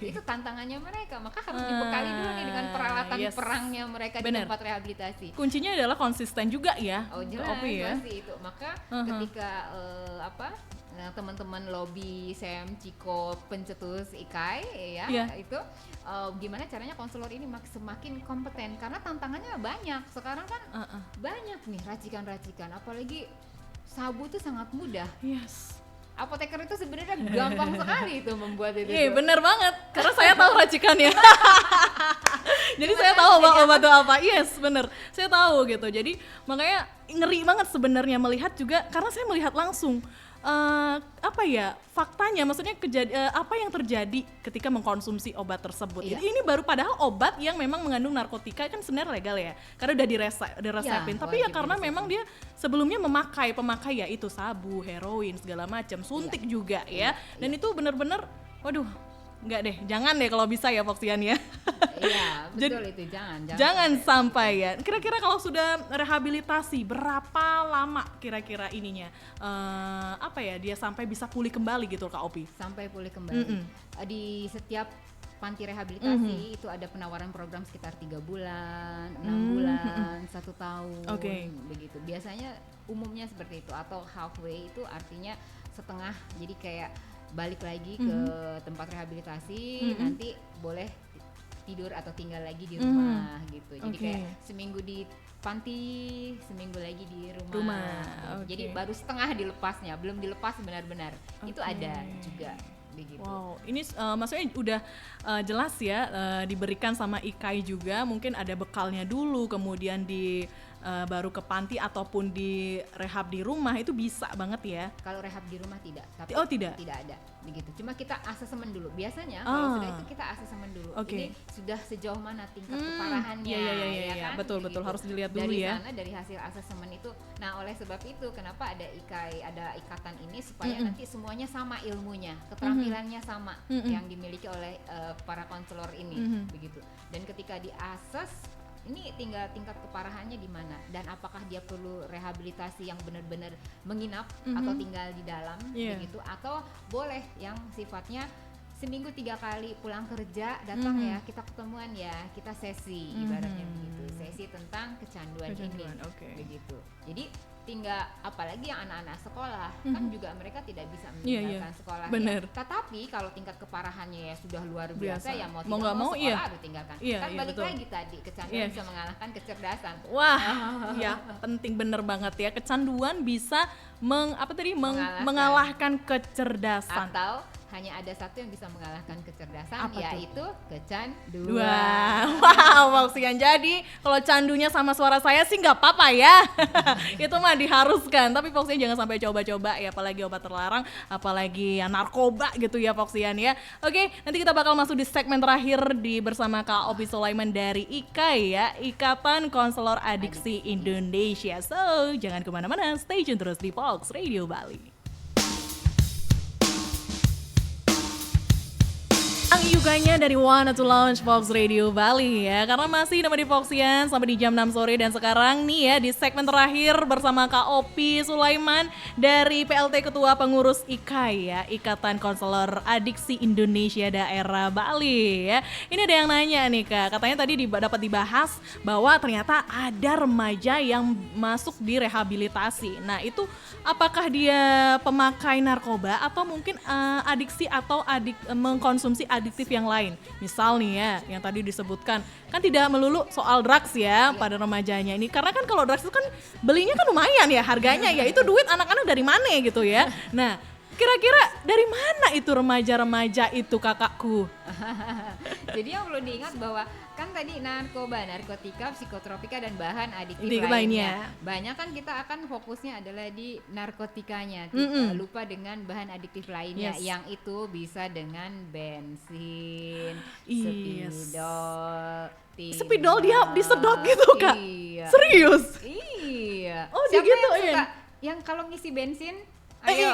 Itu tantangannya mereka, maka harus dibekali dulu nih dengan peralatan perangnya mereka di tempat rehabilitasi. Kuncinya adalah konsisten juga ya. Oh jelas pasti itu. Maka ketika teman-teman lobby Sam, Ciko, pencetus Ikai ya, itu gimana caranya konselor ini semakin kompeten, karena tantangannya banyak. Sekarang kan banyak nih racikan-racikan, apalagi sabu itu sangat mudah. Yes. Apoteker itu sebenarnya gampang sekali itu membuat itu. Iya benar banget, karena saya tahu racikannya. Jadi saya tahu obat itu apa. Yes, bener. Saya tahu gitu. Jadi makanya ngeri banget sebenarnya melihat juga, karena saya melihat langsung faktanya, maksudnya apa yang terjadi ketika mengkonsumsi obat tersebut. Ini baru padahal obat yang memang mengandung narkotika kan sebenarnya legal ya, karena udah diresepin. Tapi ya karena memang dia sebelumnya memakai ya itu sabu, heroin segala macam, suntik juga ya. Dan itu benar-benar, waduh, enggak deh, jangan deh kalau bisa ya Foxian ya. Iya, betul. Itu jangan sampai ya. Kira-kira kalau sudah rehabilitasi berapa lama kira-kira ininya dia sampai bisa pulih kembali gitu Kak Opi? Sampai pulih kembali. Di setiap panti rehabilitasi itu ada penawaran program sekitar 3 bulan, 6 bulan, 1 tahun, begitu. Biasanya umumnya seperti itu, atau halfway itu artinya setengah. Jadi kayak balik lagi ke tempat rehabilitasi, nanti boleh tidur atau tinggal lagi di rumah gitu. Jadi kayak seminggu di panti, seminggu lagi di rumah. Jadi baru setengah dilepasnya, belum dilepas benar-benar. Itu ada juga begitu. Wow, ini maksudnya udah jelas ya, diberikan sama Ikai juga, mungkin ada bekalnya dulu, kemudian baru ke panti ataupun di rehab di rumah, itu bisa banget ya. Kalau rehab di rumah tidak, tapi tidak ada begitu. Cuma kita asesmen dulu. Biasanya kalau sudah itu kita asesmen dulu. Ini sudah sejauh mana tingkat keparahannya. Iya, kan? betul harus dilihat dulu dari ya. Dari sana, dari hasil asesmen itu. Nah, oleh sebab itu kenapa ada Ikai, ada ikatan ini supaya nanti semuanya sama ilmunya, keterampilannya sama yang dimiliki oleh para konselor ini begitu. Dan ketika diases, ini tinggal tingkat keparahannya di mana dan apakah dia perlu rehabilitasi yang benar-benar menginap atau tinggal di dalam begitu, atau boleh yang sifatnya seminggu 3 kali pulang kerja datang ya, kita ketemuan ya, kita sesi ibaratnya begitu, sesi tentang kecanduan ini begitu. Jadi tinggal, apalagi yang anak-anak sekolah kan juga mereka tidak bisa meninggalkan sekolahnya. Bener. Tetapi kalau tingkat keparahannya ya sudah luar biasa ya mau tidak nggak mau sekolah harus tinggalkan. Kan balik lagi tadi, kecanduan bisa mengalahkan kecerdasan. Wah, ya penting, bener banget ya, kecanduan bisa mengalahkan kecerdasan. Atau hanya ada satu yang bisa mengalahkan kecerdasan, yaitu kecanduan. Wow, Foxian. Jadi kalau candunya sama suara saya sih nggak apa-apa ya. Itu mah diharuskan. Tapi Foxian jangan sampai coba-coba ya, apalagi obat terlarang, apalagi ya narkoba gitu ya Foxian ya. Oke, nanti kita bakal masuk di segmen terakhir bersama Kak Opi Sulaiman dari IKAI ya, Ikatan Konselor Adiksi Indonesia. So, jangan kemana-mana, stay tune terus di Fox Radio Bali. Ang yuganya dari Wanna to Launch Fox Radio Bali ya. Karena masih di Foxian sampai di jam 6 sore. Dan sekarang nih ya di segmen terakhir bersama Kak Opi Sulaiman dari PLT Ketua Pengurus IKAI ya, Ikatan Konselor Adiksi Indonesia Daerah Bali ya. Ini ada yang nanya nih Kak, katanya tadi dapat dibahas bahwa ternyata ada remaja yang masuk di rehabilitasi. Nah itu apakah dia pemakai narkoba atau mungkin adiksi atau mengkonsumsi adiktif yang lain. Misal nih ya, yang tadi disebutkan, kan tidak melulu soal drugs ya pada remajanya ini. Karena kan kalau drugs itu kan belinya kan lumayan ya harganya ya, itu duit anak-anak dari mana gitu ya. Nah, kira-kira dari mana itu remaja-remaja itu kakakku? Jadi yang perlu diingat bahwa kan tadi narkoba, narkotika, psikotropika dan bahan adiktif Lainnya. lainnya. Banyak kan kita akan fokusnya adalah di narkotikanya, kita lupa dengan bahan adiktif lainnya yang itu bisa dengan bensin, spidol dia disedot gitu Kak? Iya. Serius? Iya. Oh siapa gitu yang suka ya? yang kalau ngisi bensin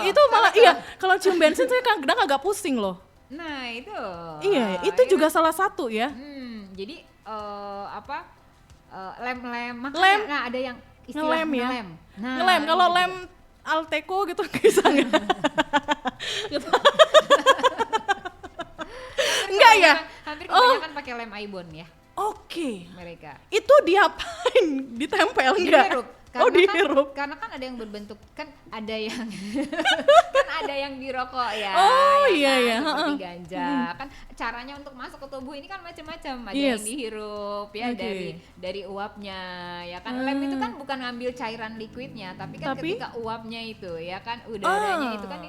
itu malah iya, kalau cium bensin saya kadang agak pusing loh. Nah itu. Iya, itu juga salah satu ya. Jadi lem-lem, Lem. nah ada yang istilah Ngelem ya. ngelem. Nah, Ngelem, kalau lem Alteco gitu bisa nggak? Gitu. Enggak ya? Hampir kebanyakan pakai lem Aibon ya. Oke. Mereka. Itu diapain? Ditempel enggak? Dihirup. Dihirup. Karena kan ada yang berbentuk, kan ada yang kan ada yang dirokok ya. Oh ya iya kan, ya. Seperti ganja. Kan caranya untuk masuk ke tubuh ini kan macam-macam. Ada yang dihirup ya dari uapnya ya kan. Lem itu kan bukan ngambil cairan liquidnya, tapi kan ketika uapnya itu ya kan udaranya itu kan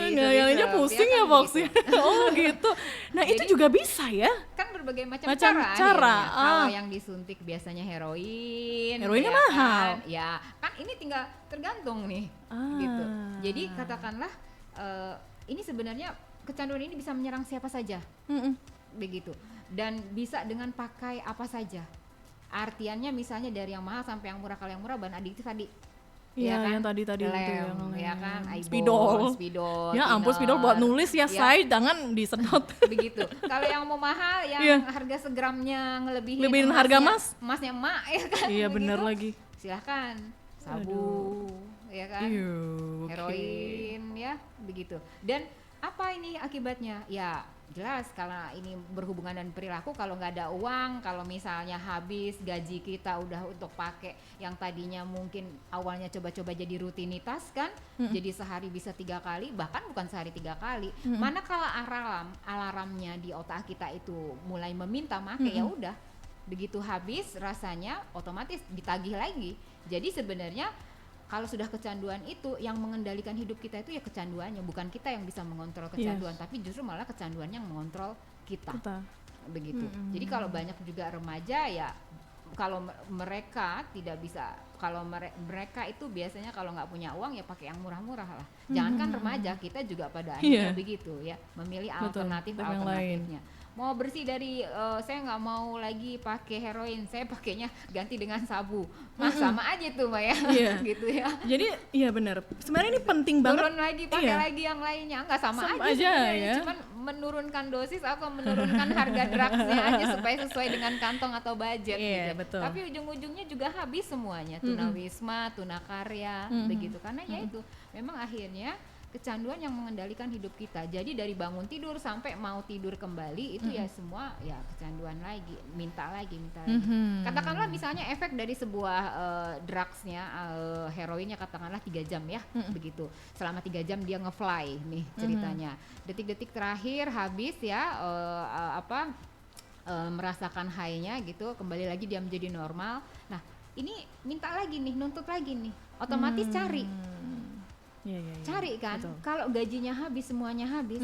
ngayalinnya pusing ya Foxy. Oh gitu. Nah itu juga bisa ya? Kan berbagai macam cara. Kalau yang disuntik biasanya heroin. Heroinnya ya mahal. Kan? Ya kan ini tinggal tergantung nih. Gitu. Jadi katakanlah ini sebenarnya kecanduan ini bisa menyerang siapa saja. Begitu. Dan bisa dengan pakai apa saja. Artiannya misalnya dari yang mahal sampai yang murah. Kalau yang murah bahan adiktif tadi. Iya ya kan? yang tadi lem, itu yang ya kan, spidol. Ya ampun spidol buat nulis ya, say jangan disedot. Begitu. Kalau yang mau mahal yang harga segramnya ngelebihin harga emasnya emak ya kan. Iya benar lagi. Silahkan sabu ya kan. Heroin ya begitu. Dan apa ini akibatnya? Ya jelas karena ini berhubungan dengan perilaku. Kalau nggak ada uang, kalau misalnya habis gaji kita udah untuk pakai yang tadinya mungkin awalnya coba-coba jadi rutinitas kan, jadi sehari bisa 3 kali, bahkan bukan sehari 3 kali. Manakala alarmnya di otak kita itu mulai meminta make, ya udah begitu habis rasanya otomatis ditagih lagi. Jadi sebenarnya kalau sudah kecanduan itu yang mengendalikan hidup kita itu ya kecanduannya, bukan kita yang bisa mengontrol kecanduan, tapi justru malah kecanduan yang mengontrol kita. Begitu. Jadi kalau banyak juga remaja ya kalau mereka tidak bisa, kalau mereka itu biasanya kalau nggak punya uang ya pakai yang murah-murah lah. Jangankan remaja, kita juga pada akhirnya begitu ya, memilih alternatifnya. Mau bersih dari saya nggak mau lagi pakai heroin, saya pakainya ganti dengan sabu. Nah sama aja tuh Mbak ya. Gitu ya. Jadi iya benar. Sebenarnya ini penting banget. Turun lagi pakai lagi yang lainnya, nggak sama aja ya. Cuman menurunkan dosis atau menurunkan harga drugsnya aja supaya sesuai dengan kantong atau budget gitu. Betul. Tapi ujung-ujungnya juga habis semuanya, tunawisma, tunakarya, begitu. Karena ya itu memang akhirnya kecanduan yang mengendalikan hidup kita. Jadi dari bangun tidur sampai mau tidur kembali itu ya semua ya kecanduan lagi, minta lagi. Katakanlah misalnya efek dari sebuah drugsnya, heroinnya katakanlah 3 jam ya, begitu. Selama 3 jam dia nge-fly nih ceritanya. Detik-detik terakhir habis ya merasakan high-nya gitu, kembali lagi dia menjadi normal. Nah, ini minta lagi nih, nuntut lagi nih. Otomatis cari. Cari kan, kalau gajinya habis, semuanya habis,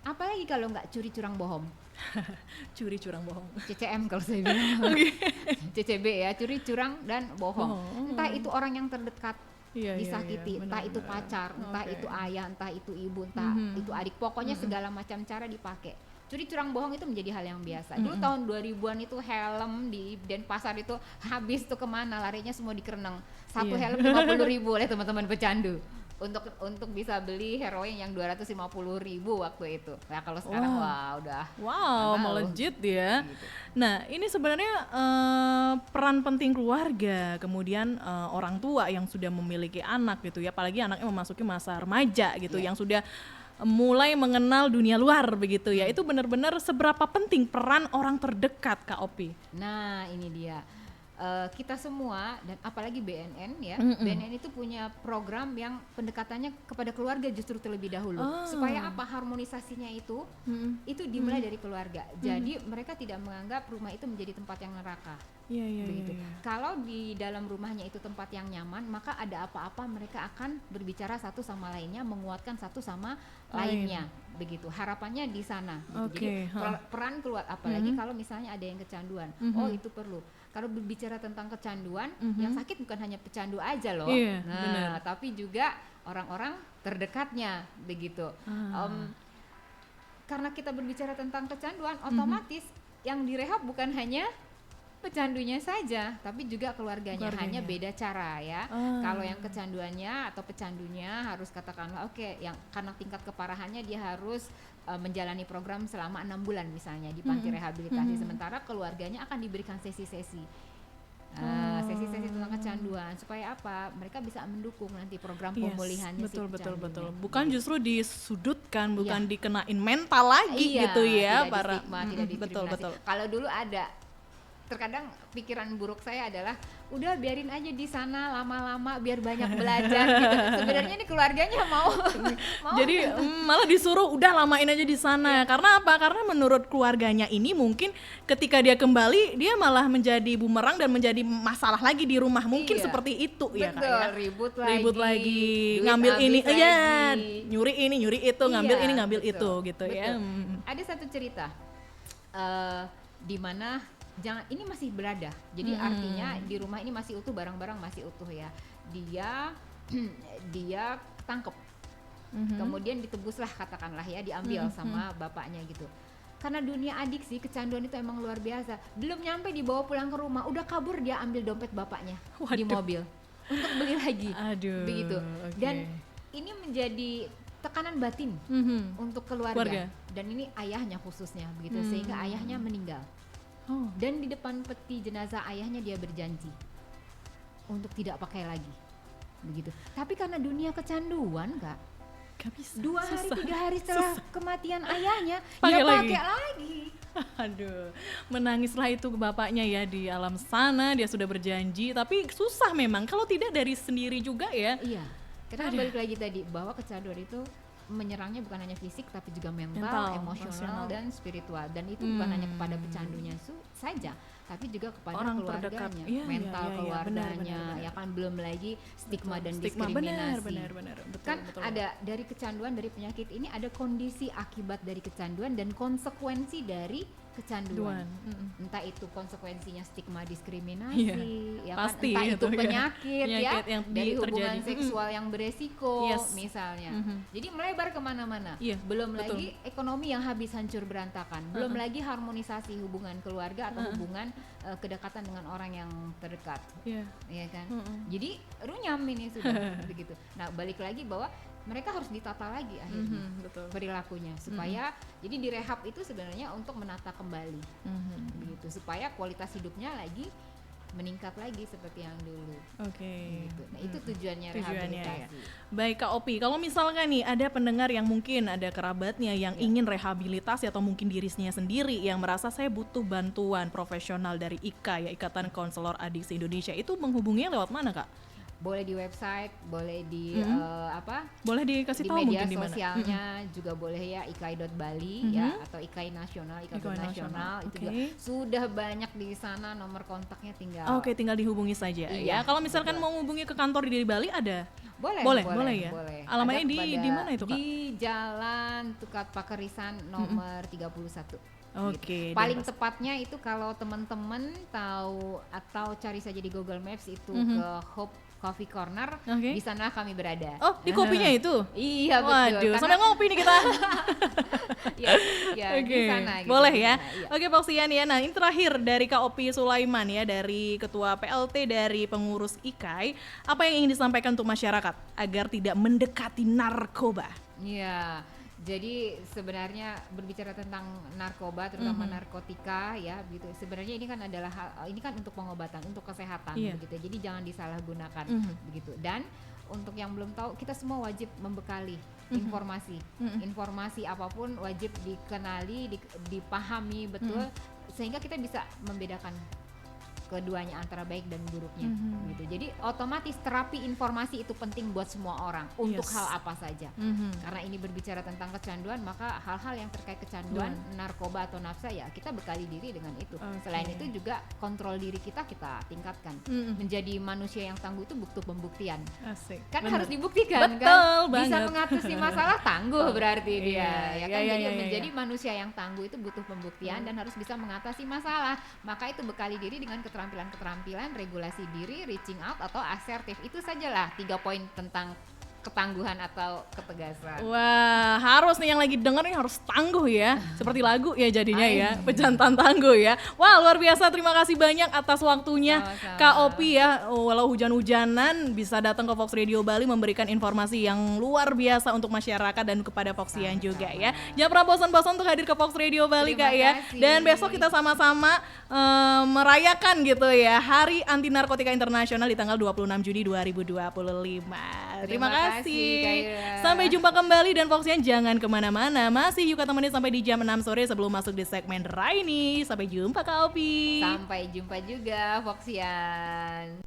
apalagi kalau nggak curi curang bohong. Curi curang bohong. CCM kalau saya bilang. CCB ya, curi curang dan bohong. Entah itu orang yang terdekat disakiti, entah itu pacar, entah itu ayah, entah itu ibu, entah itu adik, pokoknya segala macam cara dipakai. Curi curang bohong itu menjadi hal yang biasa. Dulu tahun 2000-an itu helm di Denpasar itu habis tuh kemana, larinya semua dikereneng. Satu helm 50.000 oleh teman-teman pecandu. untuk bisa beli heroin yang 250.000 waktu itu. Nah kalau sekarang wah udah melejit ya. Gitu. Nah ini sebenarnya peran penting keluarga, kemudian orang tua yang sudah memiliki anak gitu ya, apalagi anaknya memasuki masa remaja gitu, yang sudah mulai mengenal dunia luar begitu ya. Itu benar-benar seberapa penting peran orang terdekat, Kak Opi? Nah ini dia. Kita semua dan apalagi BNN ya, BNN itu punya program yang pendekatannya kepada keluarga justru terlebih dahulu, supaya apa, harmonisasinya itu dimulai dari keluarga. Jadi mereka tidak menganggap rumah itu menjadi tempat yang neraka. Begitu. Kalau di dalam rumahnya itu tempat yang nyaman, maka ada apa-apa mereka akan berbicara satu sama lainnya, menguatkan satu sama lainnya. Begitu. Harapannya di sana. Gitu. Jadi peran keluar, apalagi kalau misalnya ada yang kecanduan, itu perlu. Kalau berbicara tentang kecanduan, yang sakit bukan hanya pecandu aja loh, tapi juga orang-orang terdekatnya, begitu. Karena kita berbicara tentang kecanduan, otomatis yang direhab bukan hanya pecandunya saja, tapi juga keluarganya. Hanya beda cara ya. Kalau yang kecanduannya atau pecandunya harus katakanlah yang karena tingkat keparahannya dia harus menjalani program selama 6 bulan misalnya di panti rehabilitasi, sementara keluarganya akan diberikan sesi-sesi sesi-sesi tentang kecanduan, supaya apa, mereka bisa mendukung nanti program pemulihannya. Betul. Bukan justru disudutkan, bukan dikenain mental lagi gitu ya, para tidak didiskriminasi. Betul. Kalau dulu ada, terkadang pikiran buruk saya adalah udah biarin aja di sana lama-lama biar banyak belajar gitu. Sebenarnya ini keluarganya mau jadi malah disuruh udah lamain aja di sana. Karena apa? Karena menurut keluarganya ini mungkin ketika dia kembali dia malah menjadi bumerang dan menjadi masalah lagi di rumah. Mungkin seperti itu. Betul, ya Kak, ya. Ribut lagi, ngambil ini nyuri ini nyuri itu, ngambil ini ngambil itu gitu ya. Ada satu cerita di mana ini masih berada, jadi artinya di rumah ini masih utuh, barang-barang masih utuh ya. Dia tangkep, kemudian ditebuslah katakanlah ya, diambil sama bapaknya gitu. Karena dunia adiksi, kecanduan itu emang luar biasa. Belum nyampe dibawa pulang ke rumah, udah kabur dia ambil dompet bapaknya di mobil untuk beli lagi. Begitu. Dan ini menjadi tekanan batin untuk keluarga. Dan ini ayahnya khususnya begitu, sehingga ayahnya meninggal. Dan di depan peti jenazah ayahnya dia berjanji untuk tidak pakai lagi, begitu. Tapi karena dunia kecanduan Kak, 2 hari 3 hari setelah kematian ayahnya dia pakai lagi. Menangislah itu ke bapaknya ya di alam sana. Dia sudah berjanji, tapi susah memang kalau tidak dari sendiri juga ya. Iya, karena balik lagi tadi bahwa kecanduan itu menyerangnya bukan hanya fisik tapi juga mental, emosional dan spiritual, dan itu bukan hanya kepada pecandunya saja tapi juga kepada orang keluarganya, mental keluarganya, benar. Ya kan, belum lagi stigma dan diskriminasi. Benar. Betul. Ada dari kecanduan, dari penyakit ini ada kondisi akibat dari kecanduan dan konsekuensi dari kecanduan. Entah itu konsekuensinya stigma diskriminasi, ya pasti, kan? Entah itu penyakit yang dari hubungan seksual yang beresiko misalnya. Jadi melebar kemana-mana. Belum lagi ekonomi yang habis hancur berantakan. Belum lagi harmonisasi hubungan keluarga atau hubungan kedekatan dengan orang yang terdekat. Ya kan? Jadi runyam ini sudah begitu. Nah, balik lagi bahwa mereka harus ditata lagi akhirnya perilakunya supaya jadi direhab itu sebenarnya untuk menata kembali gitu, supaya kualitas hidupnya lagi meningkat lagi seperti yang dulu. Gitu. Nah, itu tujuannya rehabilitasi. Ya. Baik Kak Opi, kalau misalkan nih ada pendengar yang mungkin ada kerabatnya yang ingin rehabilitasi atau mungkin dirinya sendiri yang merasa saya butuh bantuan profesional dari IKA ya, Ikatan Konselor Adiksi Indonesia, itu menghubunginya lewat mana Kak? Boleh di website, boleh di boleh dikasih di tahu media mungkin sosialnya juga boleh ya, ikai.bali ya, atau IKAI Nasional, Ikatan Nasional itu juga sudah banyak di sana, nomor kontaknya tinggal tinggal dihubungi saja ya. Kalau misalkan mau menghubungi ke kantor di Bali ada? Boleh ya. Alamatnya di mana itu Kak? Di Jalan Tukat Pakerisan nomor 31. Oke, Gitu. Paling dan tepatnya itu kalau teman-teman tahu atau cari saja di Google Maps itu ke Hope Coffee Corner, Oke. di sana kami berada. Oh, di kopinya itu? Iya betul. Waduh, Karena- sampai ngopi nih kita. ya, ya Oke, di sana. Gitu, boleh di ya. sana, iya. Oke, Foxian ya. Nah, ini terakhir dari Kak Opi Sulaiman ya, dari Ketua PLT dari pengurus IKAI. Apa yang ingin disampaikan untuk masyarakat agar tidak mendekati narkoba? Iya, jadi sebenarnya berbicara tentang narkoba, terutama narkotika ya, gitu. Sebenarnya ini kan adalah ini kan untuk pengobatan, untuk kesehatan, Iya. begitu. Jadi jangan disalahgunakan, begitu. Dan untuk yang belum tahu, kita semua wajib membekali informasi, informasi apapun wajib dikenali, dipahami betul, sehingga kita bisa membedakan keduanya antara baik dan buruknya gitu. Jadi otomatis terapi informasi itu penting buat semua orang untuk Yes. hal apa saja. Karena ini berbicara tentang kecanduan, maka hal-hal yang terkait kecanduan, narkoba atau nafsa ya kita bekali diri dengan itu. Oke. Selain itu juga kontrol diri kita tingkatkan. Menjadi manusia yang tangguh itu butuh pembuktian. Asik. Kan Bener. harus dibuktikan Betul kan. Bisa banget. mengatasi masalah tangguh berarti Iya, dia. Ya kan iya, jadi iya, iya. menjadi manusia yang tangguh itu butuh pembuktian dan harus bisa mengatasi masalah. Maka itu bekali diri dengan keterampilan-keterampilan regulasi diri, reaching out atau asertif. Itu sajalah 3 poin tentang ketangguhan atau ketegasan. Wah, harus nih yang lagi denger nih harus tangguh ya. Seperti lagu ya jadinya ya, pejantan tangguh ya. Wah, luar biasa, terima kasih banyak atas waktunya Sama-sama. Kak Opi ya. Walau hujan-hujanan bisa datang ke Fox Radio Bali memberikan informasi yang luar biasa untuk masyarakat dan kepada Foxian juga ya. Jangan pernah bosan-bosan untuk hadir ke Fox Radio Bali Terima Kak ya. kasih. Dan besok kita sama-sama merayakan gitu ya Hari Anti Narkotika Internasional di tanggal 26 Juni 2025. Terima kasih. Kak Ira. Sampai jumpa kembali dan Foxian jangan kemana-mana. Masih Yuka temenin sampai di jam 6 sore sebelum masuk di segmen Raini. Sampai jumpa Kak Opi. Sampai jumpa juga Foxian.